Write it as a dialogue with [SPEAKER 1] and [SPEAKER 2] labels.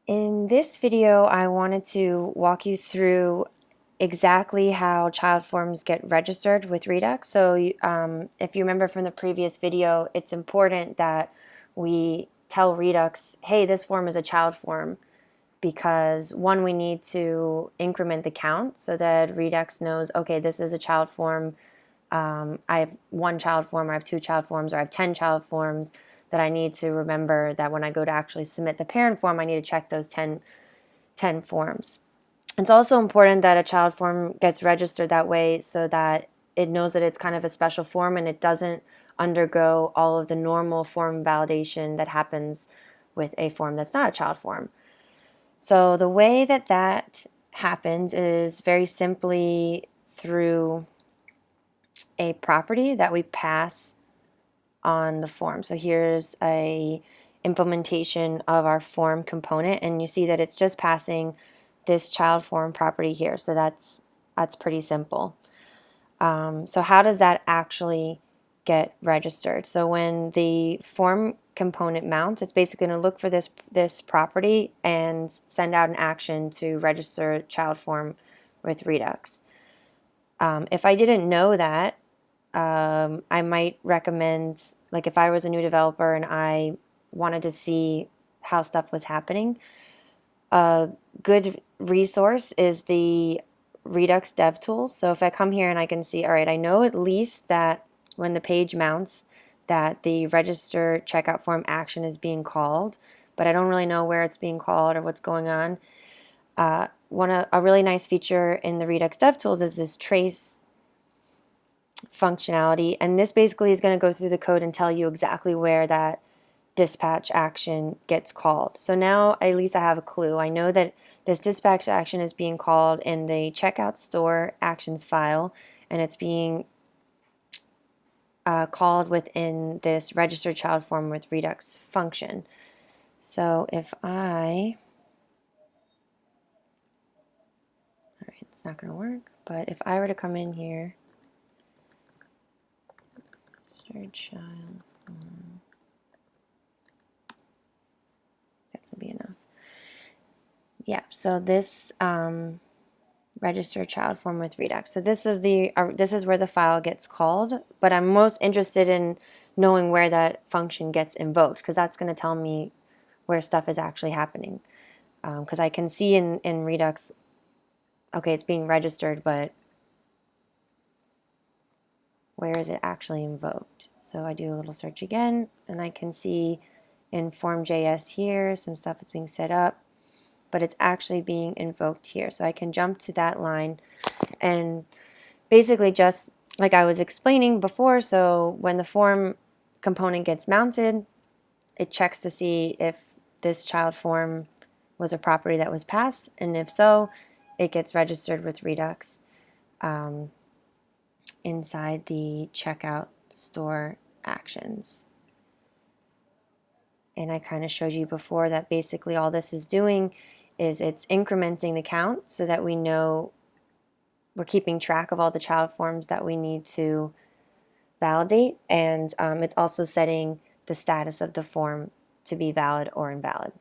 [SPEAKER 1] In this video, I wanted to walk you through exactly how ChildForms get registered with Redux. So if you remember from the previous video, it's important that we tell Redux, hey, this form is a child form, because one, we need to increment the count so that Redux knows, okay, this is a child form. I have one child form, or I have two child forms, or I have 10 child forms, that I need to remember that when I go to actually submit the parent form, I need to check those 10 forms. It's also important that a child form gets registered that way so that it knows that it's kind of a special form and it doesn't undergo all of the normal form validation that happens with a form that's not a child form. So the way that that happens is very simply through a property that we pass on the form. So here's a implementation of our form component, and you see that it's just passing this child form property here. So that's pretty simple. So how does that actually get registered? So when the form component mounts, it's basically going to look for this property and send out an action to register child form with Redux. If I didn't know that, I might recommend, like if I was a new developer and I wanted to see how stuff was happening, a good resource is the Redux Dev Tools. So if I come here and I can see, all right, I know at least that when the page mounts that the register checkout form action is being called, but I don't really know where it's being called or what's going on. A really nice feature in the Redux Dev Tools is this trace functionality, and this basically is going to go through the code and tell you exactly where that dispatch action gets called. So now at least I have a clue. I know that this dispatch action is being called in the checkout store actions file, and it's being called within this register child form with Redux function. So if all right, it's not going to work, but if I were to come in here, register child form, that will be enough. Yeah, so this register child form with Redux. So this is this is where the file gets called, but I'm most interested in knowing where that function gets invoked, because that's going to tell me where stuff is actually happening. Because I can see in Redux, okay, it's being registered, but where is it actually invoked? So I do a little search again, and I can see in form.js here some stuff that's being set up, but it's actually being invoked here. So I can jump to that line and basically just like I was explaining before, so when the form component gets mounted, it checks to see if this child form was a property that was passed, and if so, it gets registered with Redux inside the checkout store actions. And I kind of showed you before that basically all this is doing is it's incrementing the count so that we know we're keeping track of all the child forms that we need to validate, and it's also setting the status of the form to be valid or invalid.